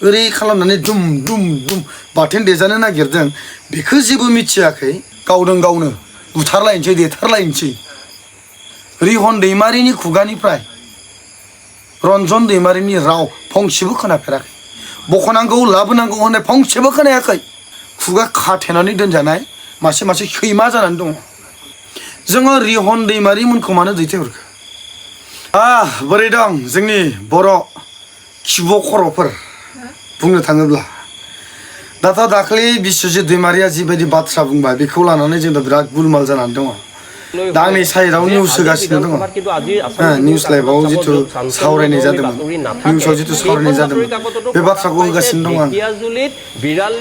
ओरै खालामनानै दुम दुम दुम बाथोन देजानो नागिरदों बेखौ जेबो मिथियाखै गावदों गावनो बुथारलायनोसै देथारलायनोसै रिहन दैमारिनि खुगानिफ्राय रन्जन दैमारिनि राव फंसेबो खोनाफेराखै बखनांगौ लाबोनांगौ होननाय फंसेबो खोनायाखै खुगा खाथेनानै दोनजानाय मासे मासे सैमा जानानै दङ जोङो रिहन दैमारि मोनखौ मानो दैथायहरखो बोरै दं जोंनि बर' खिब' खर'फोर बुंनो थाङोब्ला दाथ' दाख्लै बिश्वजित दैमारिया जिबायदि बाथ्रा बुंबाय बेखौ लानानै जों दा बिराद गुलमाल जानानै दङ दा आंनि साइडआव निउस होगासिनो दङ निउस लाइभआव जिथु सावरायनाय जादोंमोन निउसआव जिथु सावरायनाय जादोंमोन बे बाथ्राखौ होगासिनो दं आं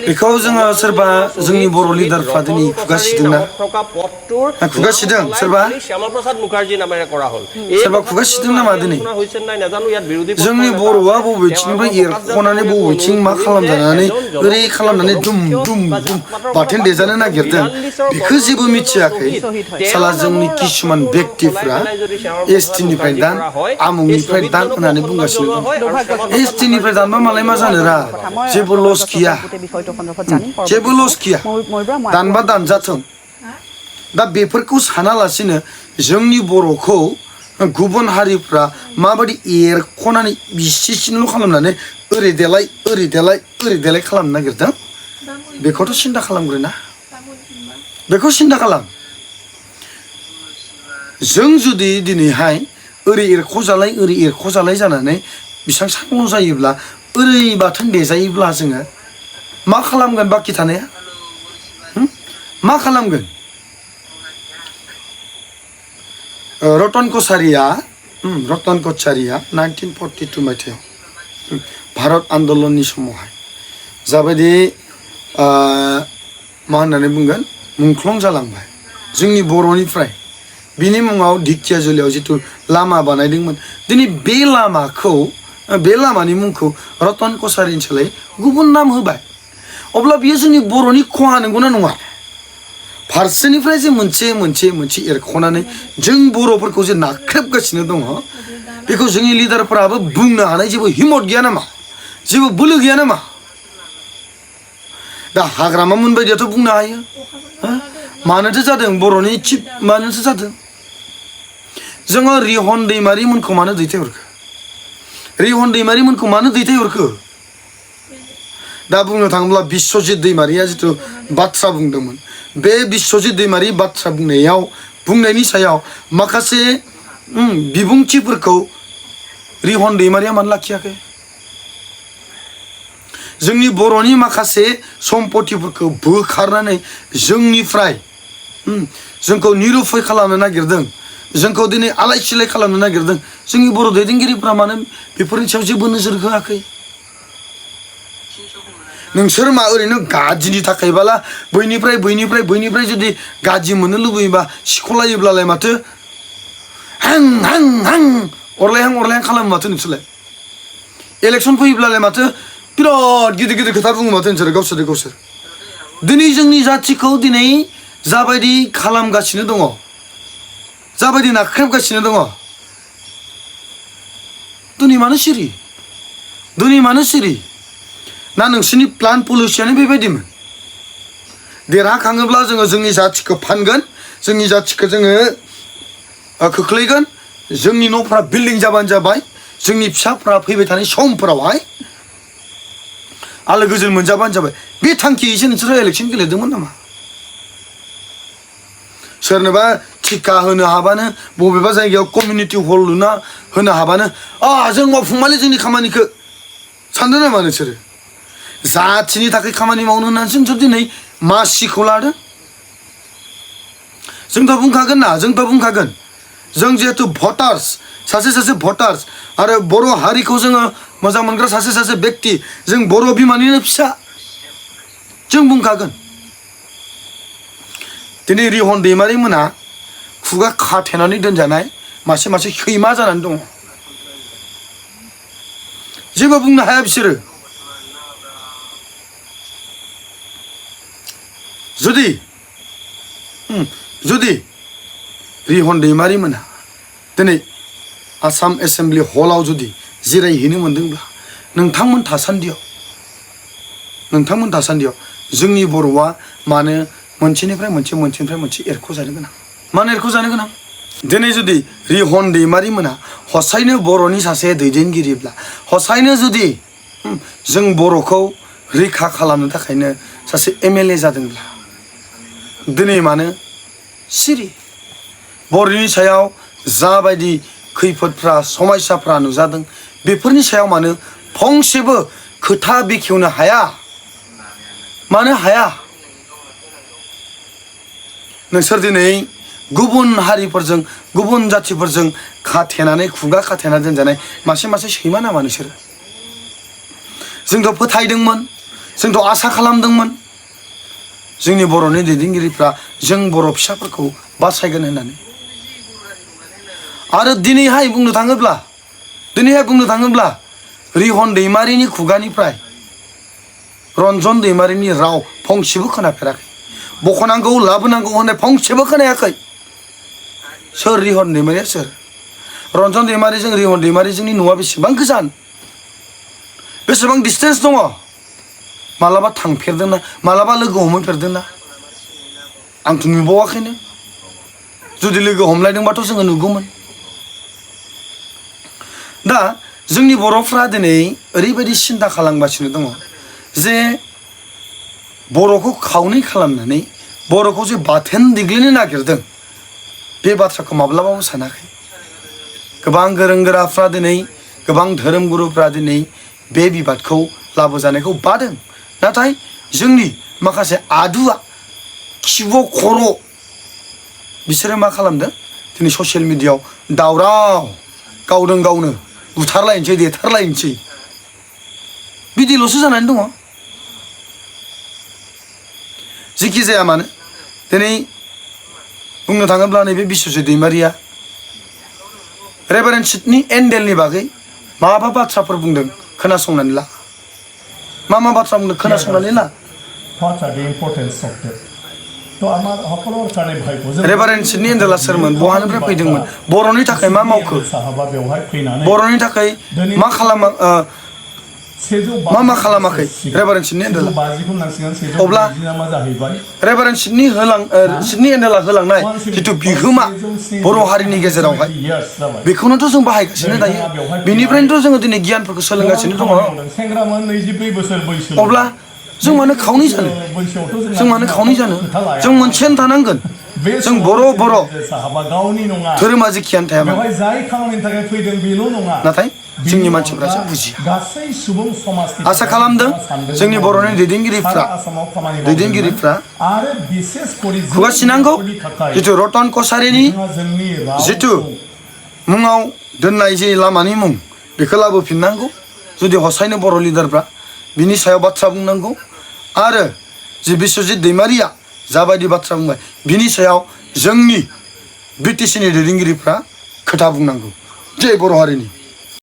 बेखौ जोङो सोरबा जोंनि बर' लिडारफ्रा दिनै खुगा सिदोंना खुगा सिदों सोरबा सोरबा खुगा सिदों नामा दिनै जोंनि बर'आ बबेथिंनिफ्राय एरख'नानै बबेथिं मा खालामजानानै ओरै खालामनानै दुम दुम दुम बाथोन देजानो नागिरदों बेखौ जेबो मिथियाखै साला जोंनि किसुमान व्यक्तिफ्रा एसटिनिफ्राय दान आमुंनिफ्राय दान होननानै बुंगासिनो दं एसटिनिफ्राय दानबा मालाय मा जानो रा जेबो लस गैया जेबो लस गैया दानबा दानजाथों दा बेफोरखौ सानालासिनो जोंनि बर'खौ गुबुन हारिफ्रा माबायदि एरख'नानै बिसिसिनल' खालामनानै ओरै देलाय ओरै देलाय ओरै देलाय खालामनो नागिरदों बेखौथ' सिन्था खालामग्रोना बेखौ सिन्था खालाम जों जुदि दिनैहाय ओरै एरख'जालाय जानानै बेसेबां सानल' जायोब्ला ओरै बाथोन देजायोब्ला जोङो मा खालामगोन बाखि थानाया मा खालामगोन रतन कछारिया 1942 मायथाइयाव भारत आन्दलननि समावहाय जाबायदि मा होननानै बुंगोन मुंख्लं जालांबाय जोंनि बर'निफ्राय बिनि मुङाव ढेकियाजुलियाव जिथु लामा बानायदोंमोन दिनै बे लामानि मुंखौ रतन कछारिनि सोलाय गुबुन नाम होबाय अब्ला बियो जोंनि बर'नि खहा नंगौना नङा फारसेनिफ्राय जे मोनसे एरख'नानै जों बर'फोरखौ जे नाख्रेबगासिनो दङ बेखौ जोंनि लिडारफोराबो बुंनो हानाय जेबो हिम्मत गैया नामा जेबो बोलो गैया नामा दा हाग्रामा मोनबायदियाथ' बुंनो हायो मानोथो जादों बर'नि चिफ मानोथो जादों जोङो रिहन दैमारिमोनखौ मानो दैथायहरखो दा बुंनो थाङोब्ला बिश्वजित दैमारिया जिथु बाथ्रा बुंदोंमोन बे बिश्वजित दैमारि बाथ्रा बुंनायनि सायाव माखासे बिबुंथिफोरखौ रिहन दैमारिया मानो लाखियाखै जोंनि बर'नि माखासे सम्पतिफोरखौ बोखारनानै जोंनिफ्राय जोंखौ निरुफय खालामनो नागिरदों जोंखौ दिनै आलाय सिलाय खालामनो नागिरदों जोंनि बर' दैदेनगिरिफ्रा मानो बेफोरनि सायाव जेबो नोजोर होआखै नोंसोर मा ओरैनो गाज्रिनि थाखायबाला बैनिफ्राय जुदि गाज्रि मोननो लुबैयोबा सिख'लायोब्लालाय माथो हां अरलायहां खालामो माथो नोंसोरलाय इलेक्सन फैयोब्लालाय माथो बिराद गिदिर खोथा बुङो माथो नोंसोर गावसोर दिनै जोंनि जाथिखौ दिनै जाबायदि खालामगासिनो दङ जाबायदि नाख्रेबगासिनो दङ दिनै मानो सिरि ना नोंसोरनि प्लान पलिसियानो बेबायदिमोन देरहाखाङोब्ला जोङो जोंनि जाथिखौ फानगोन जोंनि जाथिखौ जोङो खोख्लैगोन जोंनि न'फ्रा बिल्डिं जाबानो जाबाय जोंनि फिसाफ्रा फैबाय थानाय समफोरावहाय आलो गोजोन मोनजाबानो जाबाय बे थांखियैसो नोंसोरो इलेक्सन गेलेदोंमोन नामा सोरनोबा थिका होनो हाबानो बबेबा जायगायाव कमिउनिटि हल लुना होनो हाबानो जों मावफुंमालै जोंनि खामानिखौ सानदों नामा नोंसोरो जाथिनि थाखाय खामानि मावनो होननानैसो नोंसोर दिनै मासिखौ लादों जोंथ' बुंखागोन जों जिहेतु भटार्स सासे भटार्स आरो बर' हारिखौ जोङो मोजां मोनग्रा सासे व्यक्ति जों बर' बिमानिनो फिसा जों बुंखागोन दिनै रिहन दैमारि मोना खुगा खाथेनानै दोनजानाय मासे सैमा जानानै दङ जेबो बुंनो हाया बिसोरो जुदि रिहन दैमारि मोना दिनै आसाम एसेम्बलि हलाव जुदि जिरायहैनो मोनदोंब्ला नोंथांमोन थासान्दियाव नोंथांमोन दासान्दियाव जोंनि बर'आ मानो मोनसेनिफ्राय मोनसे एरख'जानो गोनां मानो एरख'जानो गोनां दिनै जुदि रिहन दैमारि मोनहा हसायैनो बर'नि सासे दैदेनगिरिब्ला हसायैनो जुदि जों बर'खौ रैखा खालामनो थाखायनो सासे MLA जादोंब्ला दिनै मानो सिरि बर'नि सायाव जाबायदि खैफोदफ्रा समस्याफ्रा नुजादों बेफोरनि सायाव मानो फंसेबो खोथा बेखेवनो हाया मानो हाया नोंसोर दिनै गुबुन हारिफोरजों गुबुन जाथिफोरजों खाथेनानै खुगा खाथेना दोनजानाय मासे सैमा नामा नोंसोर जोंथ' फोथायदोंमोन जोंथ' आसा खालामदोंमोन जोंनि बर'नि दैदेनगिरिफ्रा जों बर' फिसाफोरखौ बासायगोन होननानै आरो दिनैहाय बुंनो थाङोब्ला रिहन दैमारिनि खुगानिफ्राय रन्जन दैमारिनि राव फंसेबो खोनाफेराखै बखनांगौ लाबोनांगौ होननाय फंसेबो खोनायाखै सोर रिहन दैमारिया सोर रन्जन दैमारिजों रिहन दैमारिजोंनि न'आ बेसेबां गोजान बेसेबां डिस्टेन्स दङ मालाबा थांफेरदोंना मालाबा लोगो हमहैफेरदोंना आंथ' नुबावाखैनो जुदि लोगो हमलायदोंबाथ' जोङो नुगौमोन दा जोंनि बर'फ्रा दिनै ओरैबायदि सिन्था खालामगासिनो दङ जे बर'खौ खावनै खालामनानै बर'खौ जे बाथोन देग्लिनो नागिरदों बे बाथ्राखौ माब्लाबाबो सानाखै गोबां गोरों गोराफ्रा दिनै गोबां धोरोम गुरुफ्रा दिनै बे बिबादखौ लाबोजानायखौ बादों नाथाय जोंनि माखासे आदुआ खिब' खर' बिसोरो मा खालामदों दिनै ससियेल मिडियायाव दावराव गावदों गावनो बुथारलायनोसै देथारलायनोसै बिदिल'सो जानानै दङ जिखि जाया मानो दिनै बुंनो थाङोब्ला नैबे बिश्वजित दैमारिया रेभारेन्ड सिडनी एन्डेलनि बागै माबा बाथ्राफोर बुंदों खोनासंनानै ला मा बाथ्रा बुंदों खोनासंनानै ला रेभारेन्ड सिडनी एन्डेला सोरमोन बहानिफ्राय फैदोंमोन बर'नि थाखाय मा मावखो बर'नि थाखाय मा खालामा मा खालामाखै रेभारेन्ड सिडनी एन्डेला अब्ला रेभारेन्ड सिडनी एन्डेला होलांनाय जिथु बिहोमा बर' हारिनि गेजेरावहाय बेखौनोथ' जों बाहायगासिनो दायो बेनिफ्रायनोथ' जोङो दिनै गियानफोरखौ सोलोंगासिनो दङ अब्ला जों मानो खावनै जानो जों मोनसेयानो थानांगोन जों बर' धोरोमा जेखियानो थाया नाथाय जोंनि मानसिफ्रासो बुजिया आसा खालामदों जोंनि बर'नि दैदेनगिरिफ्रा खुगासिनांगौ जिथु रतन कछारिनि जिथु मुङाव दोननाय जे लामानि मुं बेखौ लाबोफिननांगौ जुदि हसायैनो बर' लिडारफ्रा बिनि सायाव बाथ्रा बुंनांगौ आरो जे बिश्वजित दैमारिया जाबायदि बाथ्रा बुंबाय बिनि सायाव जोंनि BTCनि दैदेनगिरिफ्रा खोथा बुंनांगौ जय बर' हारिनि